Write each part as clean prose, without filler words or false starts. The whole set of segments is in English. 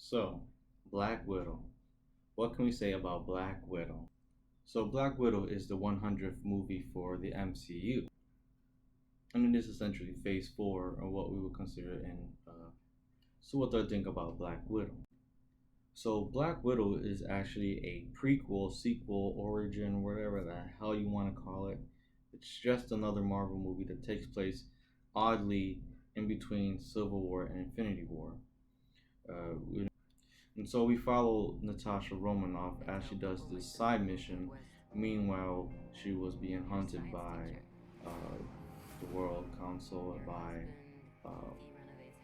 So, Black Widow. What can we say about Black Widow? So, Black Widow is the 100th movie for the MCU, and it is essentially Phase 4 of what we would consider in. So, what do I think about Black Widow? So, Black Widow is actually a prequel, sequel, origin, whatever the hell you want to call it. It's just another Marvel movie that takes place oddly in between Civil War and Infinity War. And so we follow Natasha Romanoff as she does this side mission. Meanwhile, she was being hunted by the World Council, by uh,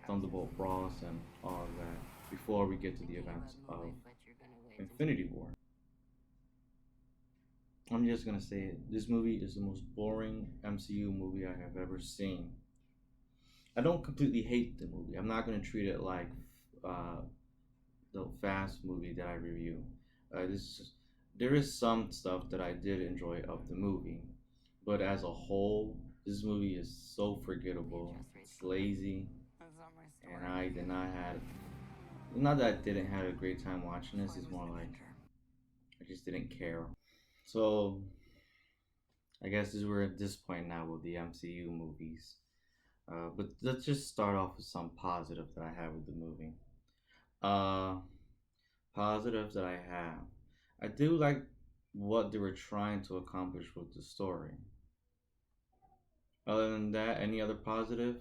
Thunderbolt Ross, and all of that before we get to the events of Infinity War. I'm just gonna say it. This movie is the most boring MCU movie I have ever seen. I don't completely hate the movie. I'm not gonna treat it like uh, the Fast movie that I review. This There is some stuff that I did enjoy of the movie, but as a whole, this movie is so forgettable. It's lazy, and I did not have. Not that I didn't have a great time watching this. It's more like I just didn't care. So I guess we're at this point now with the MCU movies. But let's just start off with some positive that I have with the movie. Uh, Positives that I have. I do like what they were trying to accomplish with the story. Other than that, any other positive?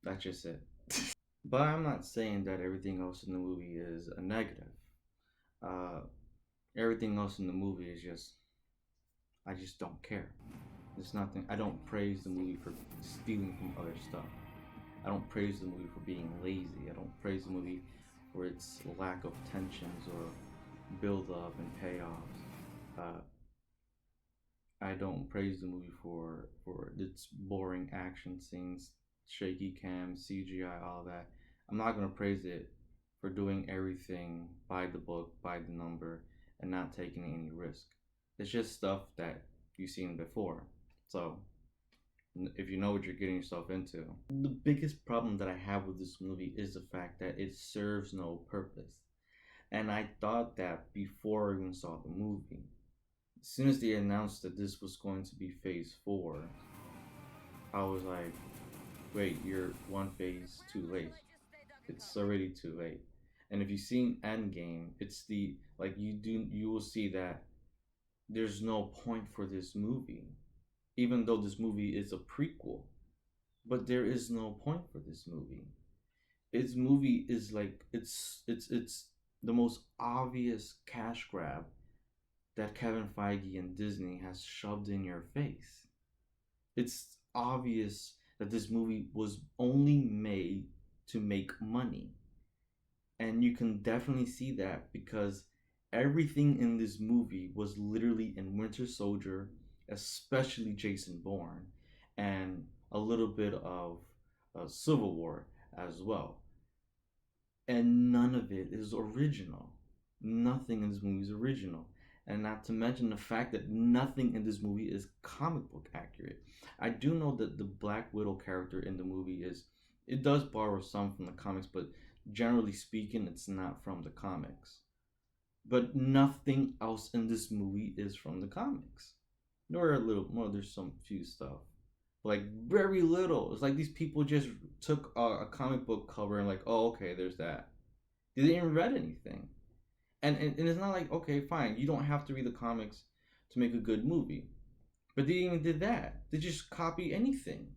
That's just it. But I'm not saying that everything else in the movie is a negative. Uh, Everything else in the movie is just, I just don't care. There's nothing, I don't praise the movie for stealing from other stuff. I don't praise the movie for being lazy. I don't praise the movie for its lack of tensions or build up and payoffs. Uh, I don't praise the movie for its boring action scenes, shaky cam, CGI, all that. I'm not gonna praise it for doing everything by the book, by the number, and not taking any risk. It's just stuff that you've seen before. So if you know what you're getting yourself into. The biggest problem that I have with this movie is the fact that it serves no purpose. And I thought that before I even saw the movie. As soon as they announced that this was going to be phase 4, I was like, wait, you're one phase too late. It's already too late. And if you've seen Endgame, it's the like you will see that there's no point for this movie. Even though this movie is a prequel, but there is no point for this movie. Its movie is like it's the most obvious cash grab that Kevin Feige and Disney has shoved in your face. It's obvious that this movie was only made to make money. And you can definitely see that because everything in this movie was literally in Winter Soldier, especially Jason Bourne, and a little bit of Civil War as well. And none of it is original. Nothing in this movie is original. And not to mention the fact that nothing in this movie is comic book accurate. I do know that the Black Widow character in the movie it does borrow some from the comics, but generally speaking, it's not from the comics. But nothing else in this movie is from the comics. Nor a little, well, there's some few stuff. Like, very little. It's like these people just took a comic book cover and, like, oh, okay, there's that. They didn't even read anything. And it's not like, okay, fine, you don't have to read the comics to make a good movie. But they even did that. They just copy anything.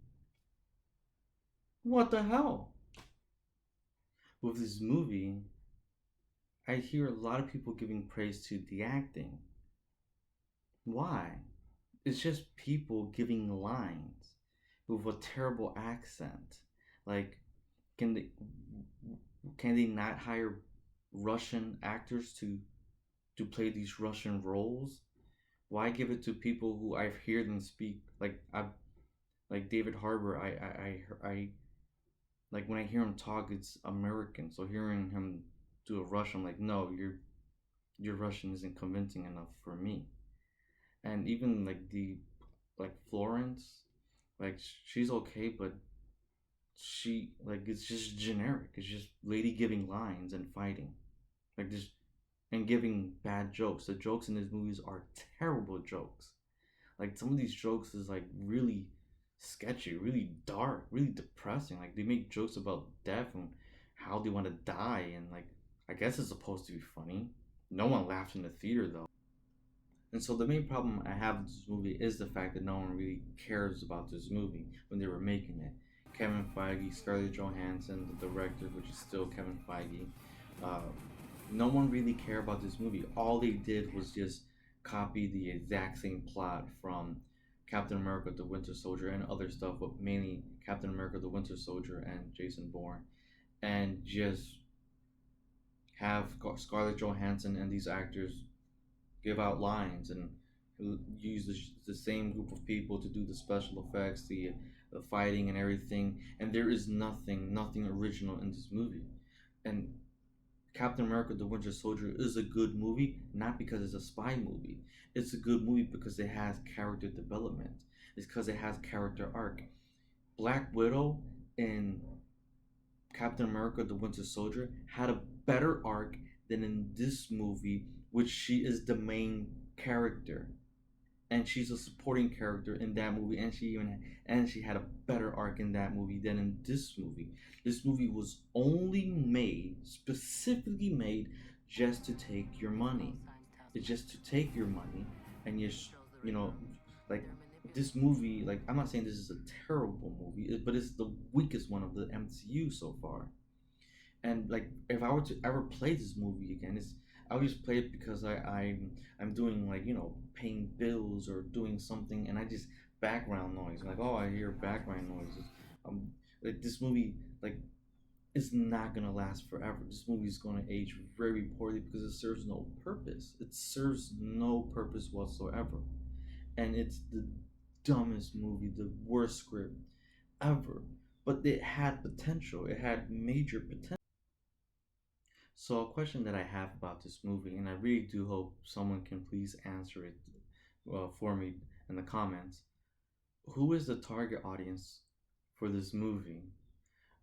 What the hell? With this movie, I hear a lot of people giving praise to the acting. Why? It's just people giving lines with a terrible accent. Like, can they can they not hire Russian actors to play these Russian roles? Why give it to people who I've heard them speak like David Harbour? I like when I hear him talk, it's American. So hearing him do a Russian, I'm like, no, your Russian isn't convincing enough for me. And even like Florence, like she's okay, but she like it's just generic. It's just lady giving lines and fighting. like just and giving bad jokes. The jokes in these movies are terrible jokes. Like some of these jokes is like really sketchy, really dark, really depressing. Like they make jokes about death and how they want to die, and like I guess it's supposed to be funny. No one laughed in the theater though. And so the main problem I have with this movie is the fact that no one really cares about this movie when they were making it. Kevin Feige, Scarlett Johansson, the director, which is still Kevin Feige, uh, no one really cared about this movie. All they did was just copy the exact same plot from Captain America: The Winter Soldier and other stuff, but mainly Captain America: The Winter Soldier and Jason Bourne, and just have Scarlett Johansson and these actors give out lines and use the same group of people to do the special effects, the fighting and everything. And there is nothing original in this movie. And Captain America: The Winter Soldier is a good movie, not because it's a spy movie. It's a good movie because it has character development. It's because it has character arc. Black Widow in Captain America: The Winter Soldier had a better arc than in this movie, which she is the main character, and she's a supporting character in that movie, and she had a better arc in that movie than in this movie. This movie was only made, specifically made, just to take your money. It's just to take your money, and you know, like this movie. Like I'm not saying this is a terrible movie, but it's the weakest one of the MCU so far. And like if I were to ever play this movie again, it's I would just play it because I'm doing like paying bills or doing something, and I just background noise like, oh, I hear background noises. Um, like this movie like is not gonna last forever. This movie is gonna age very poorly because it serves no purpose. It serves no purpose whatsoever, and it's the dumbest movie, the worst script ever. But it had potential. It had major potential. So, a question that I have about this movie, and I really do hope someone can please answer it for me in the comments. Who is the target audience for this movie?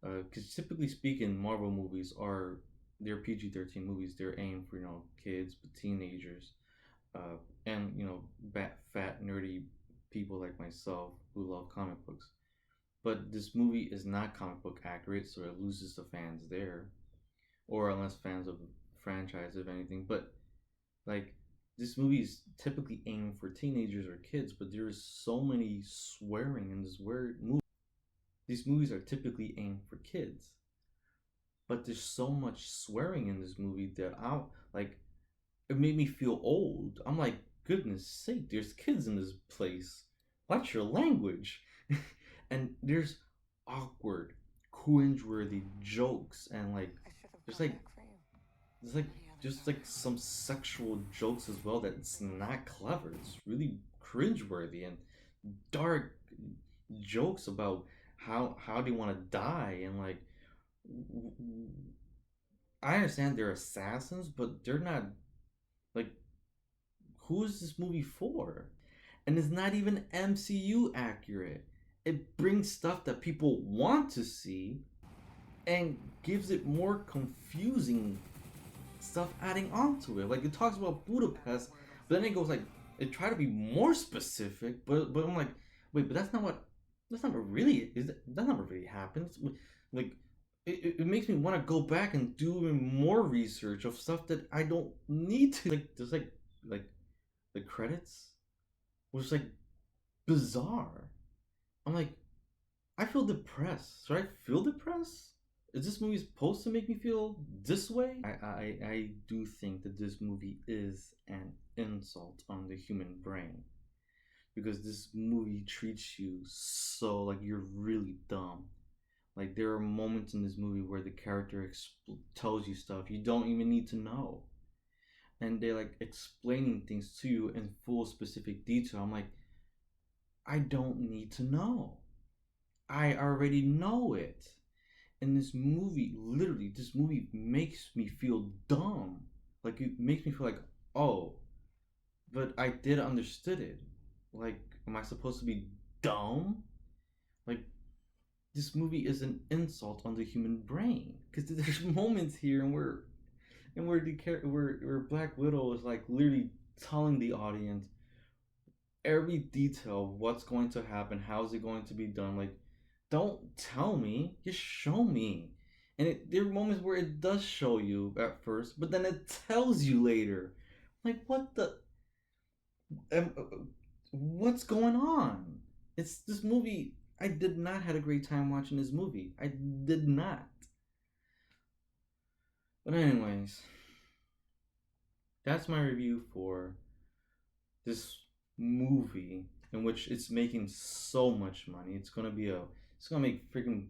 Because typically speaking, Marvel movies are they're PG-13 movies. They're aimed for kids, but teenagers, and fat nerdy people like myself who love comic books. But this movie is not comic book accurate, so it loses the fans there, or unless fans of the franchise, if anything. But like this movie is typically aimed for teenagers or kids, but there's so many swearing in this weird movie. These movies are typically aimed for kids, but there's so much swearing in this movie that I'm like, it made me feel old. I'm like, goodness sake, there's kids in this place. Watch your language. And there's awkward, cringe-worthy jokes, and like there's like there's like just like some sexual jokes as well that's not clever. It's really cringe-worthy and dark jokes about how they want to die, and like I understand they're assassins, but they're not like who is this movie for? And it's not even MCU accurate. It brings stuff that people want to see and gives it more confusing stuff adding on to it. Like it talks about Budapest, but then it goes like it try to be more specific, but I'm like, wait, but that's not what really is. That's not what really happens. Like it makes me want to go back and do even more research of stuff that I don't need to. Like there's like the credits was like bizarre. I'm like, I feel depressed. Should I feel depressed? Is this movie supposed to make me feel this way? I do think that this movie is an insult on the human brain, because this movie treats you so like you're really dumb. Like there are moments in this movie where the character tells you stuff you don't even need to know, and they're like explaining things to you in full specific detail. I'm like, I don't need to know. I already know it. And this movie, literally, this movie makes me feel dumb. Like it makes me feel like, oh, but I did understood it. Like, am I supposed to be dumb? Like, this movie is an insult on the human brain. Because there's moments here and where and where Black Widow is like literally telling the audience every detail of what's going to happen, how's it going to be done. Like, don't tell me, just show me. And there are moments where it does show you at first, but then it tells you later. Like, what the? What's going on? It's this movie. I did not had a great time watching this movie. I did not. But anyways, that's my review for this movie in which it's making so much money. It's gonna make freaking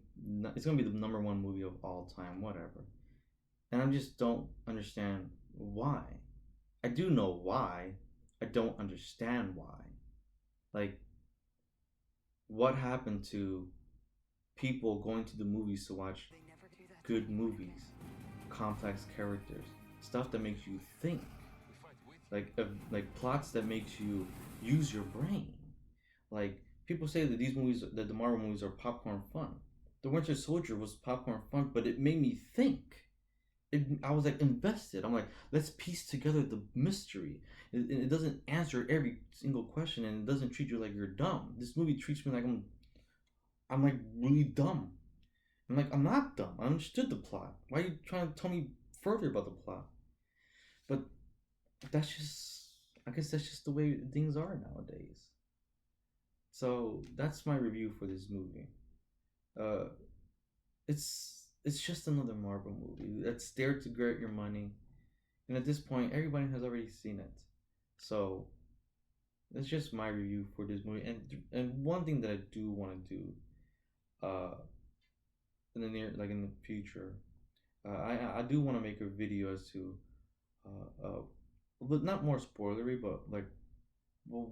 it's gonna be the number one movie of all time, whatever. And I just don't understand why. I do know why. I don't understand why. Like, what happened to people going to the movies to watch good movies, complex characters, stuff that makes you think, like plots that makes you use your brain. Like, people say that that the Marvel movies are popcorn fun. The Winter Soldier was popcorn fun, but it made me think. I was like invested. I'm like, let's piece together the mystery. It doesn't answer every single question, and it doesn't treat you like you're dumb. This movie treats me like I'm like really dumb. I'm like, I'm not dumb. I understood the plot. Why are you trying to tell me further about the plot? But that's just, I guess that's just the way things are nowadays. So that's my review for this movie. Uh, it's just another Marvel movie that's there to get your money, and at this point, everybody has already seen it. So that's just my review for this movie. And one thing that I do want to do, uh, in the in the future, I do want to make a video as to, but not more spoilery, but like, well,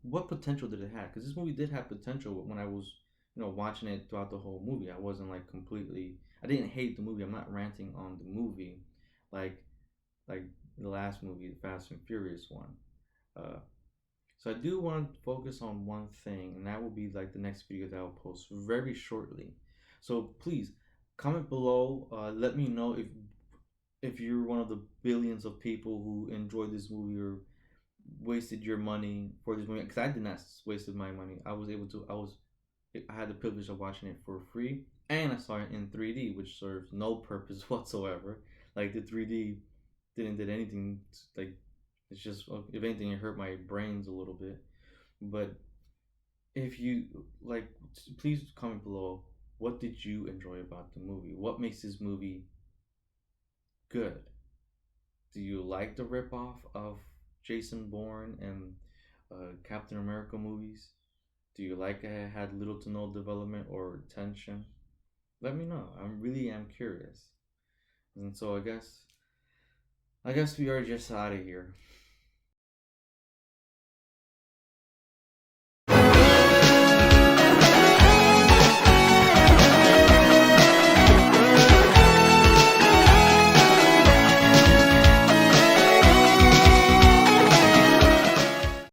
what potential did it have? Because this movie did have potential when I was, watching it throughout the whole movie. I wasn't like completely. I didn't hate the movie. I'm not ranting on the movie, like like the last movie, the Fast and Furious one. Uh, so I do want to focus on one thing, and that will be like the next video that I'll post very shortly. So please comment below. Let me know if you're one of the billions of people who enjoyed this movie or wasted your money for this movie, because I did not wasted my money. I had the privilege of watching it for free, and I saw it in 3D, which serves no purpose whatsoever. Like, the 3D didn't did anything. Like, it's just, if anything, it hurt my brains a little bit. But if you like, please comment below. What did you enjoy about the movie? What makes this movie good? Do you like the ripoff of Jason Bourne and Captain America movies? Do you like it had little to no development or tension? Let me know. I really am curious. And so I guess we are just out of here.